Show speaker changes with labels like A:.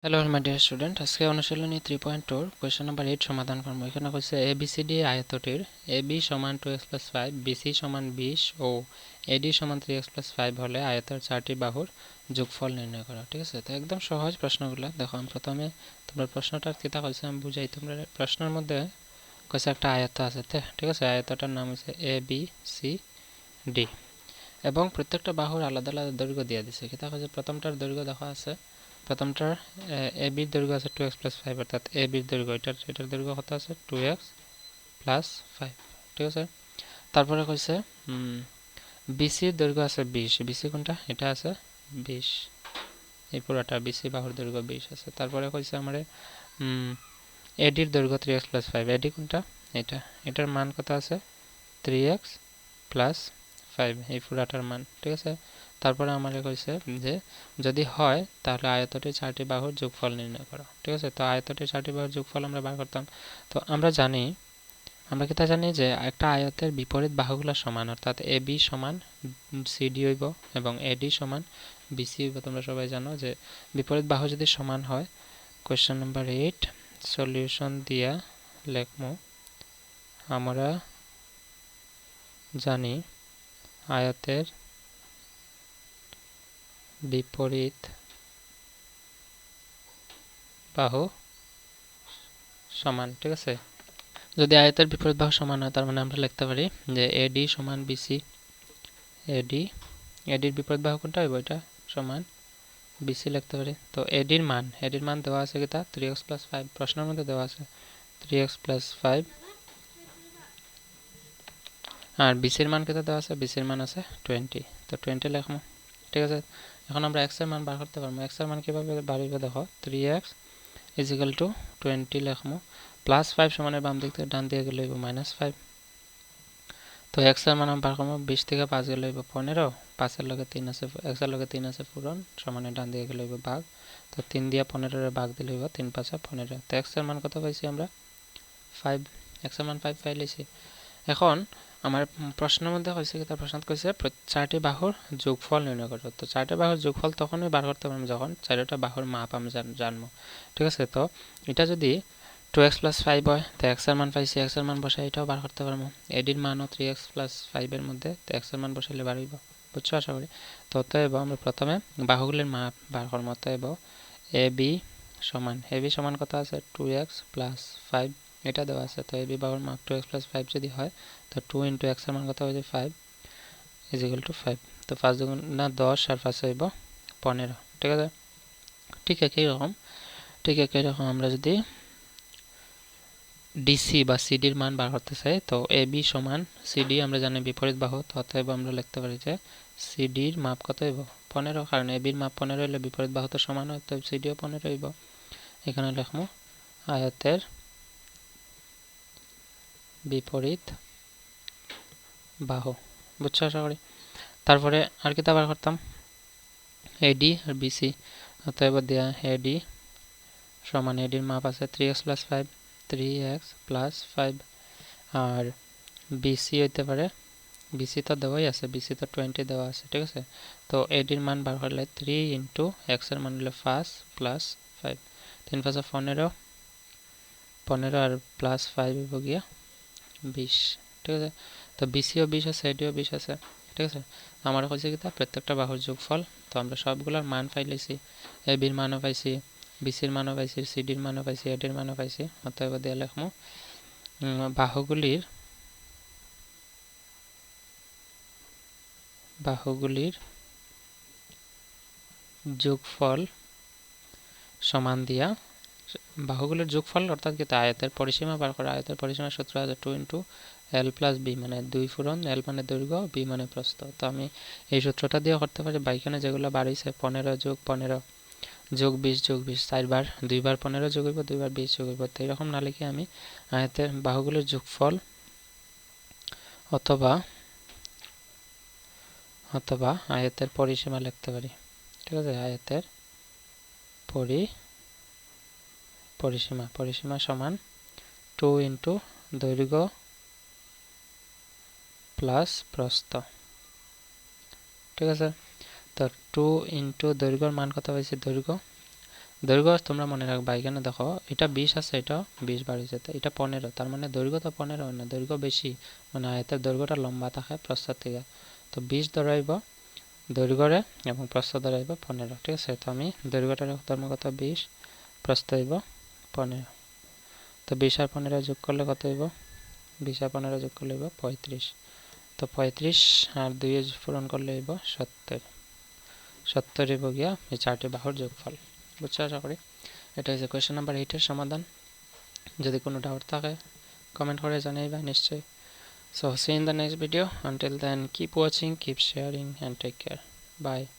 A: Hello my dear student, আজকে অনুশীলনী 3.2 question number 8 সমাধান করব। এখানে কইছে ABCD আয়তটির AB সমান 2x + 5, BC সমান 20 ও AD সমান 3x + 5 হলে আয়তের চারটি বাহুর যোগফল নির্ণয় করো। ঠিক আছে, তো একদম সহজ প্রশ্নগুলো দেখো। আমি প্রথমে তোমরা প্রশ্নটার কিতা কইছে আমি বুঝাই। তোমরা প্রশ্নের মধ্যে কইছে একটা আয়ত আছে, ঠিক আছে, আয়তটার নাম হচ্ছে ABCD এবং প্রত্যেকটা বাহুর আলাদা আলাদা দৈর্ঘ্য দিয়ে দিছে। কিতা কইছে প্রথমটার দৈর্ঘ্য দেখা আছে, প্রথমটার এ বির দৈর্ঘ্য আছে 2x + 5, অর্থাৎ এ বির দৈর্ঘ্য এটার দৈর্ঘ্য কত আছে 2x + 5। ঠিক আছে, তারপরে কইছে বিসির দৈর্ঘ্য আছে 20। বিসি কোনটা? এটা আছে 20, এই পুরোটা বিসি বাহুর দৈর্ঘ্য 20 আছে। তারপরে কইছে আমারে এডির দৈর্ঘ্য 3x + 5। এডি কোনটা? এটার মান কত আছে 3x + 5, এই পুরাটার মান। ঠিক আছে, তারপরে আমাকে কইছে যে যদি হয় তাহলে আয়তটির চারটি বাহুর যোগফল নির্ণয় করো। ঠিক আছে, তো আয়তটির চারটি বাহুর যোগফল আমরা বার করতাম। তো আমরা কি তা জানি যে একটা আয়তের বিপরীত বাহুগুলো সমান, অর্থাৎ এ বি সমান সিডি হইব এবং এডি সমান বিসি হইব। তোমরা সবাই জানো যে বিপরীত বাহু যদি সমান হয়, কোয়েশ্চেন নাম্বার 8 সলিউশন দিয়া লেখমু। আমরা জানি আয়তের বিপরীত বাহু সমান। ঠিক আছে, যদি আয়তের বিপরীত বাহু সমান হয় তার মানে আমরা লিখতে পারি যে এডি সমান বিসি। এডির বিপরীত বাহু কোনটা হইব? এটা সমান বিসি লিখতে পারি। তো এডির মান দেওয়া আছে কিতা 3x + 5, প্রশ্নের মধ্যে দেওয়া আছে 3x + 5। আর বিসির মান কিতা দেওয়া আছে? বিসির মান আছে 20, তো 20 লিখবো। ঠিক আছে, এখন আমরা x এর মান বার করতে পারবো। x এর মান কিভাবে বার হইবে দেখো, 3x = 20 লিখবো। +5 সমানের বাম দিক থেকে ডান দিকে গেলে হইব -5। তো x এর মান বার করবো, 20 থেকে 5 গেলে হইব 15, 5 এর লগে 3 আছে, x এর লগে 3 আছে পূরণ, সমানের ডান দিকে গেলে হইব ভাগ। তো 3 দিয়া 15 এর ভাগ দিলে হইব 3 × 5 = 15। তো x এর মান কত পাইছি আমরা? 5। x এর মান 5 পাই লইছি। এখন আমার প্রশ্নের মধ্যে কইছে কি, তার প্রশ্ন কইছে চারটি বাহুর যোগফল নির্ণয় করো। তো চারটি বাহুর যোগফল তখনই বার করতে পারবো যখন চারটা বাহুর মাপ আমি জানবো। ঠিক আছে, তো এটা যদি 2x + 5 হয়, তো x এর মান পাইছি, x এর মান বসাই এটাও বার করতে পারবো। এডির মানও 3x + 5 এর মধ্যে, তো x এর মান বসাইলে বার হইব। বুঝছো আশা করি। তো অতএব আমরা প্রথমে বাহুগুলির মাপ বার করবো। অতএব AB সমান কত আছে 2x + 5, এটা দেওয়া আছে। তো AB বাহুর মাপ 2x + 5 যদি হয়, তো 2 × x এর মান কত হয়েছে 5 = 5। তো 5 × 10 আর 5 হইব 15। ঠিক আছে, ঠিক একই রকম আমরা যদি ডিসি বা সিডির মান বার করতে চাই, তো এবি সমান সিডি আমরা জানি বিপরীত বাহু। তো অতএব আমরা লিখতে পারি যে সিডির মাপ কত হইব 15, কারণ এবির মাপ 15 হইলে বিপরীত বাহু তো সমান হয়, তো সিডিও 15 হইব। এখানে লিখবো আয়তের বিপরীত বাহু। বুঝছো আশা করি। তারপরে আর কি বার করতাম, এডি আর বিসি। অতএব দেয়া এডি সমান, এডির মাপ আছে 3x + 5, 3x + 5, আর বিসি হইতে পারে, বিসি তো দেওয়াই আছে, বিসি তো 20 দেওয়া আছে। ঠিক আছে, তো এডির মান বার করলে 3 × x এর মান হলো 5 + 5, 3 × 5 = 15, 15 আর +5 হইব গিয়া 20। ঠিক আছে, তো বিসিও 20 আছে, এডিও 20 আছে। ঠিক আছে, আমার কইছে কি তা প্রত্যেকটা বাহুর যোগফল। তো আমরা সবগুলোর মান পাই লইছি, এবির মানও পাইছি, বিসির মানও পাইছি, সিডির মানও পাইছি, এডির মানও পাইছি। অতএব দিয়ে লিখমু বাহুগুলির যোগফল সমান দিয়া বাহুগুলির যোগফল অর্থাৎ কি আয়তের পরিসীমা বার করা। আয়তের পরিসীমার সূত্র আছে 2 × L + B, মানে 2 ফুরন, L মানে দৈর্ঘ্য, B মানে প্রস্থ। তো আমি এই সূত্রটা দিয়ে করতে পারি। বাইখানে যেগুলো বাড়িয়েছে 15 + 15 + 20 + 20, 4বার, 2বার 15 যোগ হইব, 2বার 20 যোগ হইব। তো এরকম না লিখে আমি আয়তের বাহুগুলির যোগফল অথবা আয়তের পরিসীমা লিখতে পারি। ঠিক আছে, আয়তের পরিসীমা সমান 2 × দৈর্ঘ্য প্লাস প্রস্থ। ঠিক আছে, তো 2 × দৈর্ঘ্যের মান কত পাইছি, দৈর্ঘ্য দৈর্ঘ্য তোমরা মনে রাখবা এখানে দেখো এটা 20 আছে, এটা 20 বার হয়েছে, তো এটা 15, তার মানে দৈর্ঘ্য তো 15 না, দৈর্ঘ্য বেশি, মানে আয়তের দৈর্ঘ্যটা লম্বা থাকে প্রস্থ থেকে। তো 20 ধরাইব দৈর্ঘ্যরে এবং প্রস্থ ধরাইব 15, ঠিক আছে। তো আমি দৈর্ঘ্যটা ধর্ম কত 20, প্রস্থ হইব 15। তো 20 আর 15 যোগ করলে কত হইব, 20 আর 15 যোগ করলে হইব 35। তো 35 আর 2 পূরণ করলে হইব 70। 70 হইব গিয়া এই 4টি বাহুর যোগফল। বুঝছো আশা করি। এটা হচ্ছে কোয়েশ্চেন নাম্বার 8 এর সমাধান। যদি কোনো ডাউট থাকে কমেন্ট করে জানাইবা নিশ্চয়ই। So see you in the next video. Until then, keep watching, keep sharing, and take care. Bye.